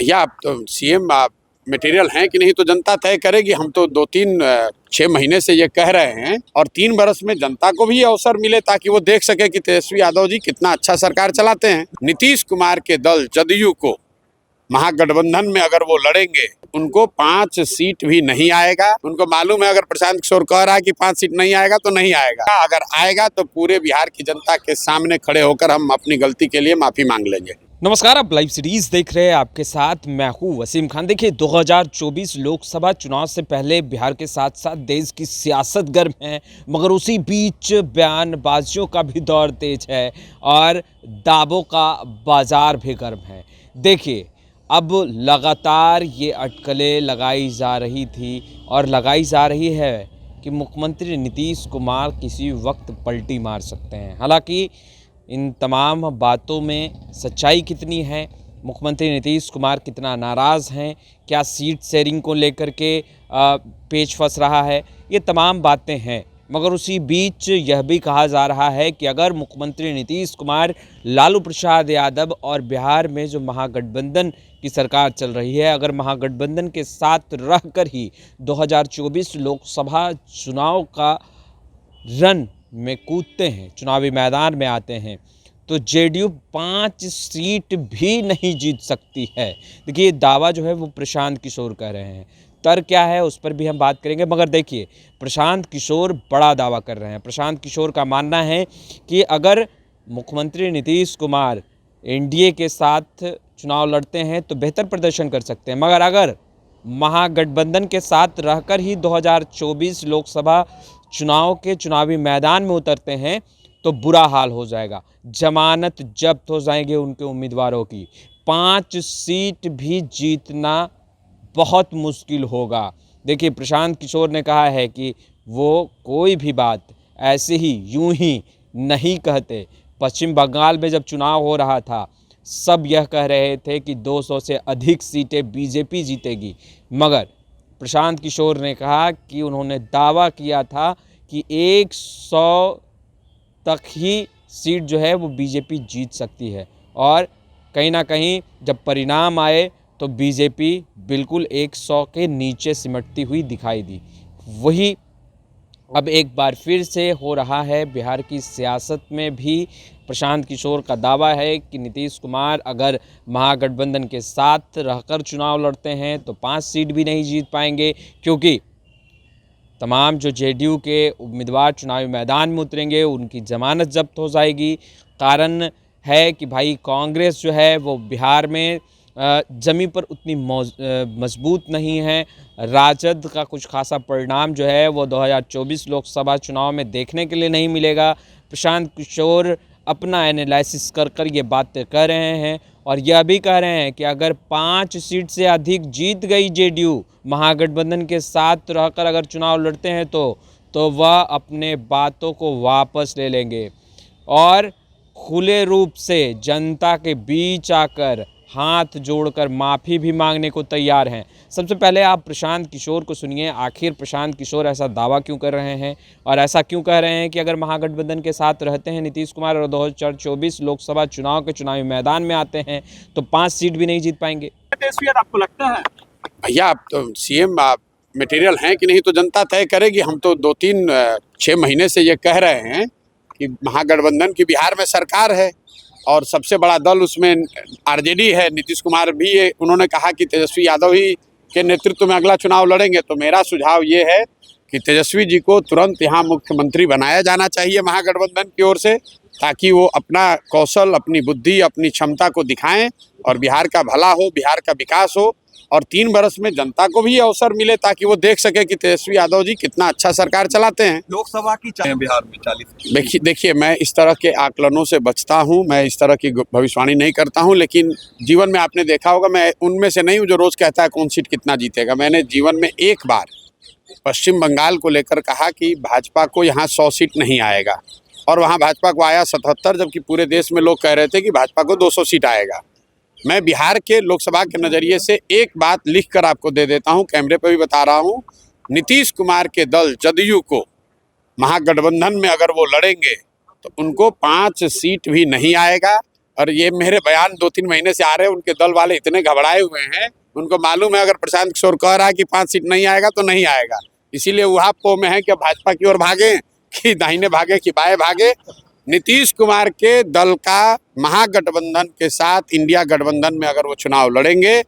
भैया आप तो सीएम मटेरियल हैं कि नहीं तो जनता तय करेगी। हम तो 6 महीने से ये कह रहे हैं और 3 बरस में जनता को भी अवसर मिले ताकि वो देख सके कि तेजस्वी यादव जी कितना अच्छा सरकार चलाते हैं। नीतीश कुमार के दल जदयू को महागठबंधन में अगर वो लड़ेंगे उनको 5 सीट भी नहीं आएगा। उनको मालूम है अगर प्रशांत किशोर कह रहा है कि 5 सीट नहीं आएगा तो नहीं आएगा। अगर आएगा तो पूरे बिहार की जनता के सामने खड़े होकर हम अपनी गलती के लिए माफी मांग लेंगे। नमस्कार, आप लाइव सीरीज देख रहे हैं। आपके साथ मैं हूं वसीम खान। देखिए, 2024 लोकसभा चुनाव से पहले बिहार के साथ साथ देश की सियासत गर्म है, मगर उसी बीच बयानबाजियों का भी दौर तेज है और दावों का बाजार भी गर्म है। देखिए, अब लगातार ये अटकलें लगाई जा रही थी और लगाई जा रही है कि मुख्यमंत्री नीतीश कुमार किसी वक्त पलटी मार सकते हैं। हालांकि इन तमाम बातों में सच्चाई कितनी है, मुख्यमंत्री नीतीश कुमार कितना नाराज़ हैं, क्या सीट शेयरिंग को लेकर के पेच फंस रहा है, ये तमाम बातें हैं। मगर उसी बीच यह भी कहा जा रहा है कि अगर मुख्यमंत्री नीतीश कुमार, लालू प्रसाद यादव और बिहार में जो महागठबंधन की सरकार चल रही है, अगर महागठबंधन के साथ रहकर ही 2024 लोकसभा चुनाव का रन में कूदते हैं, चुनावी मैदान में आते हैं, तो जेडीयू 5 सीट भी नहीं जीत सकती है। देखिए, दावा जो है वो प्रशांत किशोर कह रहे हैं। तर्क क्या है उस पर भी हम बात करेंगे। मगर देखिए, प्रशांत किशोर बड़ा दावा कर रहे हैं। प्रशांत किशोर का मानना है कि अगर मुख्यमंत्री नीतीश कुमार एनडीए के साथ चुनाव लड़ते हैं तो बेहतर प्रदर्शन कर सकते हैं, मगर अगर महागठबंधन के साथ रहकर ही 2024 लोकसभा चुनाव के चुनावी मैदान में उतरते हैं तो बुरा हाल हो जाएगा। जमानत जब्त हो जाएंगे उनके उम्मीदवारों की। 5 सीट भी जीतना बहुत मुश्किल होगा। देखिए, प्रशांत किशोर ने कहा है कि वो कोई भी बात ऐसे ही यूं ही नहीं कहते। पश्चिम बंगाल में जब चुनाव हो रहा था, सब यह कह रहे थे कि 200 से अधिक सीटें बीजेपी जीतेगी, मगर प्रशांत किशोर ने कहा कि उन्होंने दावा किया था कि 100 तक ही सीट जो है वो बीजेपी जीत सकती है। और कहीं ना कहीं जब परिणाम आए तो बीजेपी बिल्कुल 100 के नीचे सिमटती हुई दिखाई दी। वही अब एक बार फिर से हो रहा है बिहार की सियासत में भी। प्रशांत किशोर का दावा है कि नीतीश कुमार अगर महागठबंधन के साथ रहकर चुनाव लड़ते हैं तो 5 सीट भी नहीं जीत पाएंगे, क्योंकि तमाम जो जेडीयू के उम्मीदवार चुनावी मैदान में उतरेंगे उनकी जमानत जब्त हो जाएगी। कारण है कि भाई कांग्रेस जो है वो बिहार में ज़मीन पर उतनी मजबूत नहीं है। राजद का कुछ खासा परिणाम जो है वो 2024 लोकसभा चुनाव में देखने के लिए नहीं मिलेगा। प्रशांत किशोर अपना एनालिसिस कर ये बातें कह रहे हैं और यह भी कह रहे हैं कि अगर 5 सीट से अधिक जीत गई जेडीयू महागठबंधन के साथ रहकर अगर चुनाव लड़ते हैं तो वह अपने बातों को वापस ले लेंगे और खुले रूप से जनता के बीच आकर हाथ जोड़कर माफ़ी भी मांगने को तैयार हैं। सबसे पहले आप प्रशांत किशोर को सुनिए, आखिर प्रशांत किशोर ऐसा दावा क्यों कर रहे हैं और ऐसा क्यों कह रहे हैं कि अगर महागठबंधन के साथ रहते हैं नीतीश कुमार और 2024 लोकसभा चुनाव के चुनावी मैदान में आते हैं तो 5 सीट भी नहीं जीत पाएंगे। आपको लगता है भैया आप तो सीएम मटेरियल हैं कि नहीं तो जनता तय करेगी। हम तो 6 महीने से ये कह रहे हैं कि महागठबंधन की बिहार में सरकार है और सबसे बड़ा दल उसमें आरजेडी है। नीतीश कुमार भी उन्होंने कहा कि तेजस्वी यादव ही के नेतृत्व में अगला चुनाव लड़ेंगे। तो मेरा सुझाव ये है कि तेजस्वी जी को तुरंत यहाँ मुख्यमंत्री बनाया जाना चाहिए महागठबंधन की ओर से, ताकि वो अपना कौशल, अपनी बुद्धि, अपनी क्षमता को दिखाएं और बिहार का भला हो, बिहार का विकास हो और 3 बरस में जनता को भी अवसर मिले ताकि वो देख सके कि तेजस्वी यादव जी कितना अच्छा सरकार चलाते हैं। लोकसभा की बिहार में 40। देखिए, मैं इस तरह के आकलनों से बचता हूं, मैं इस तरह की भविष्यवाणी नहीं करता हूं, लेकिन जीवन में आपने देखा होगा मैं उनमें से नहीं हूं जो रोज कहता है कौन सीट कितना जीतेगा। मैंने जीवन में एक बार पश्चिम बंगाल को लेकर कहा कि भाजपा को यहाँ 100 सीट नहीं आएगा और वहाँ भाजपा को आया 77, जबकि पूरे देश में लोग कह रहे थे कि भाजपा को 200 सीट आएगा। मैं बिहार के लोकसभा के नज़रिए से एक बात लिख कर आपको दे देता हूं, कैमरे पर भी बता रहा हूं। नीतीश कुमार के दल जदयू को महागठबंधन में अगर वो लड़ेंगे तो उनको 5 सीट भी नहीं आएगा। और ये मेरे बयान 2-3 महीने से आ रहे हैं, उनके दल वाले इतने घबराए हुए हैं, उनको मालूम है अगर प्रशांत किशोर कह रहा है कि 5 सीट नहीं आएगा तो नहीं आएगा। इसीलिए वो आपको में है कि भाजपा की ओर भागे कि दाहिने भागे कि बाएं भागे। नीतीश कुमार के दल का महागठबंधन के साथ इंडिया गठबंधन में अगर वो चुनाव लड़ेंगे,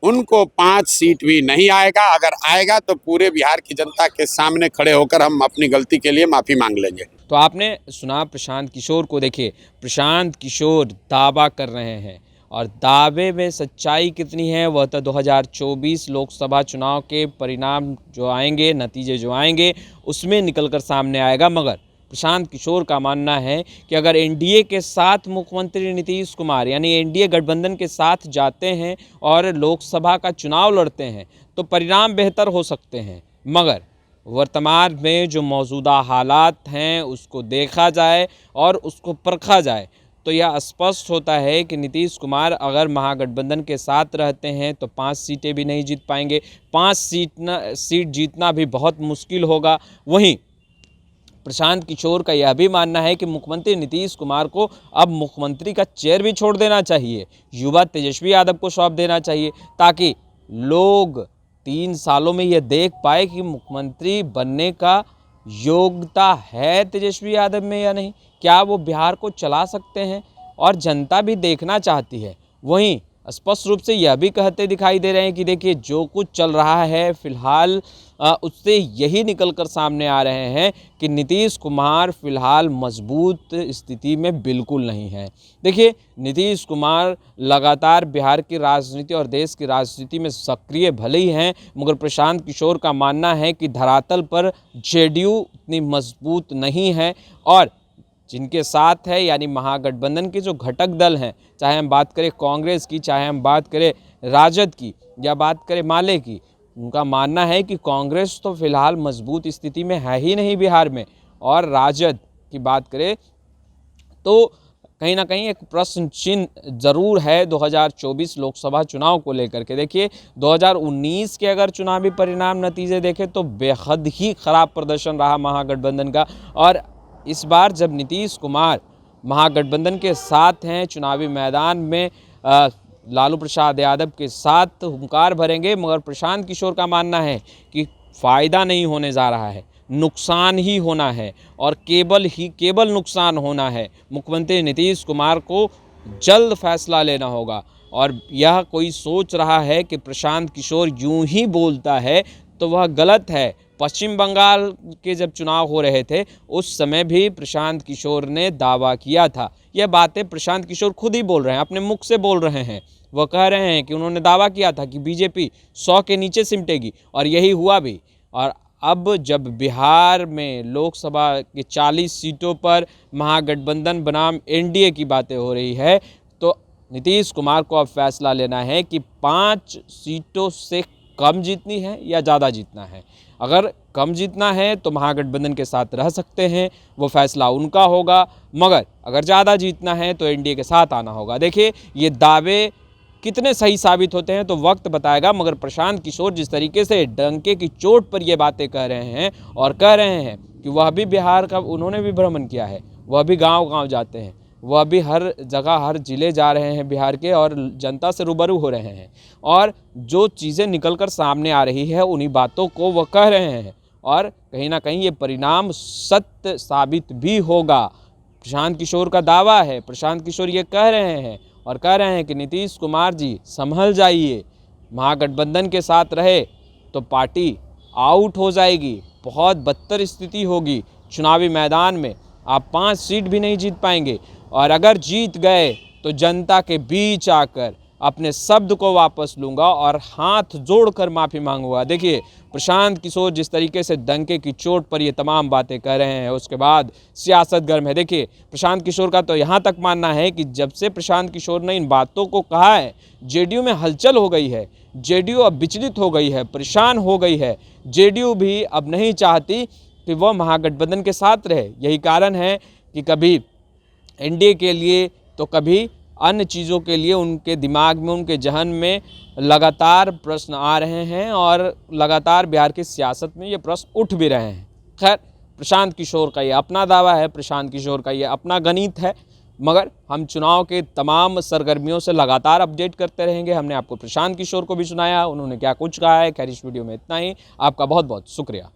उनको 5 सीट भी नहीं आएगा। अगर आएगा तो पूरे बिहार की जनता के सामने खड़े होकर हम अपनी गलती के लिए माफ़ी मांग लेंगे। तो आपने सुना प्रशांत किशोर को। देखिए, प्रशांत किशोर दावा कर रहे हैं और दावे में सच्चाई कितनी है वह तो 2024 लोकसभा चुनाव के परिणाम जो आएंगे, नतीजे जो आएंगे, उसमें निकलकर सामने आएगा। मगर प्रशांत किशोर का मानना है कि अगर एनडीए के साथ मुख्यमंत्री नीतीश कुमार यानी एनडीए गठबंधन के साथ जाते हैं और लोकसभा का चुनाव लड़ते हैं तो परिणाम बेहतर हो सकते हैं। मगर वर्तमान में जो मौजूदा हालात हैं उसको देखा जाए और उसको परखा जाए तो यह स्पष्ट होता है कि नीतीश कुमार अगर महागठबंधन के साथ रहते हैं तो 5 सीटें भी नहीं जीत पाएंगे। 5 सीट जीतना भी बहुत मुश्किल होगा। वहीं प्रशांत किशोर का यह भी मानना है कि मुख्यमंत्री नीतीश कुमार को अब मुख्यमंत्री का चेयर भी छोड़ देना चाहिए, युवा तेजस्वी यादव को सौंप देना चाहिए, ताकि लोग 3 सालों में यह देख पाए कि मुख्यमंत्री बनने का योग्यता है तेजस्वी यादव में या नहीं, क्या वो बिहार को चला सकते हैं, और जनता भी देखना चाहती है। वहीं स्पष्ट रूप से यह भी कहते दिखाई दे रहे हैं कि देखिए जो कुछ चल रहा है फिलहाल उससे यही निकलकर सामने आ रहे हैं कि नीतीश कुमार फिलहाल मजबूत स्थिति में बिल्कुल नहीं है। देखिए, नीतीश कुमार लगातार बिहार की राजनीति और देश की राजनीति में सक्रिय भले ही हैं, मगर प्रशांत किशोर का मानना है कि धरातल पर जेडीयू उतनी मजबूत नहीं है और जिनके साथ है यानी महागठबंधन के जो घटक दल हैं, चाहे हम बात करें कांग्रेस की, चाहे हम बात करें राजद की या बात करें माले की, उनका मानना है कि कांग्रेस तो फिलहाल मजबूत स्थिति में है ही नहीं बिहार में, और राजद की बात करें तो कहीं ना कहीं एक प्रश्न चिन्ह जरूर है 2024 लोकसभा चुनाव को लेकर के। देखिए, 2019 के अगर चुनावी परिणाम नतीजे देखें तो बेहद ही खराब प्रदर्शन रहा महागठबंधन का, और इस बार जब नीतीश कुमार महागठबंधन के साथ हैं, चुनावी मैदान में लालू प्रसाद यादव के साथ हुंकार भरेंगे, मगर प्रशांत किशोर का मानना है कि फ़ायदा नहीं होने जा रहा है, नुकसान ही होना है और केवल नुकसान होना है। मुख्यमंत्री नीतीश कुमार को जल्द फैसला लेना होगा, और यह कोई सोच रहा है कि प्रशांत किशोर यूं ही बोलता है तो वह गलत है। पश्चिम बंगाल के जब चुनाव हो रहे थे उस समय भी प्रशांत किशोर ने दावा किया था। यह बातें प्रशांत किशोर खुद ही बोल रहे हैं, अपने मुख से बोल रहे हैं। वह कह रहे हैं कि उन्होंने दावा किया था कि बीजेपी 100 के नीचे सिमटेगी, और यही हुआ भी। और अब जब बिहार में लोकसभा के 40 सीटों पर महागठबंधन बनाम एनडीए की बातें हो रही है, तो नीतीश कुमार को अब फैसला लेना है कि 5 सीटों से कम जीतनी है या ज़्यादा जीतना है। अगर कम जीतना है तो महागठबंधन के साथ रह सकते हैं, वो फैसला उनका होगा, मगर अगर ज़्यादा जीतना है तो एनडीए के साथ आना होगा। देखिए, ये दावे कितने सही साबित होते हैं तो वक्त बताएगा, मगर प्रशांत किशोर जिस तरीके से डंके की चोट पर ये बातें कह रहे हैं और कह रहे हैं कि वह भी बिहार का, उन्होंने भी भ्रमण किया है, वह भी गांव-गांव जाते हैं, वह भी हर जगह हर ज़िले जा रहे हैं बिहार के और जनता से रूबरू हो रहे हैं, और जो चीज़ें निकलकर सामने आ रही है उन्हीं बातों को वह कह रहे हैं, और कहीं ना कहीं ये परिणाम सत्य साबित भी होगा। प्रशांत किशोर का दावा है, प्रशांत किशोर ये कह रहे हैं और कह रहे हैं कि नीतीश कुमार जी संभल जाइए, महागठबंधन के साथ रहे तो पार्टी आउट हो जाएगी, बहुत बदतर स्थिति होगी, चुनावी मैदान में आप 5 सीट भी नहीं जीत पाएंगे, और अगर जीत गए तो जनता के बीच आकर अपने शब्द को वापस लूँगा और हाथ जोड़कर माफ़ी मांगूंगा। देखिए, प्रशांत किशोर जिस तरीके से डंके की चोट पर ये तमाम बातें कर रहे हैं, उसके बाद सियासत गर्म है। देखिए, प्रशांत किशोर का तो यहाँ तक मानना है कि जब से प्रशांत किशोर ने इन बातों को कहा है, जेडीयू में हलचल हो गई है, जेडीयू अब विचलित हो गई है, परेशान हो गई है। जेडीयू भी अब नहीं चाहती कि वह महागठबंधन के साथ रहे। यही कारण है कि कभी एनडीए के लिए तो कभी अन्य चीज़ों के लिए उनके दिमाग में, उनके जहन में लगातार प्रश्न आ रहे हैं, और लगातार बिहार की सियासत में ये प्रश्न उठ भी रहे हैं। खैर, प्रशांत किशोर का ये अपना दावा है, प्रशांत किशोर का ये अपना गणित है, मगर हम चुनाव के तमाम सरगर्मियों से लगातार अपडेट करते रहेंगे। हमने आपको प्रशांत किशोर को भी सुनाया, उन्होंने क्या कुछ कहा है। खैर, इस वीडियो में इतना ही। आपका बहुत बहुत शुक्रिया।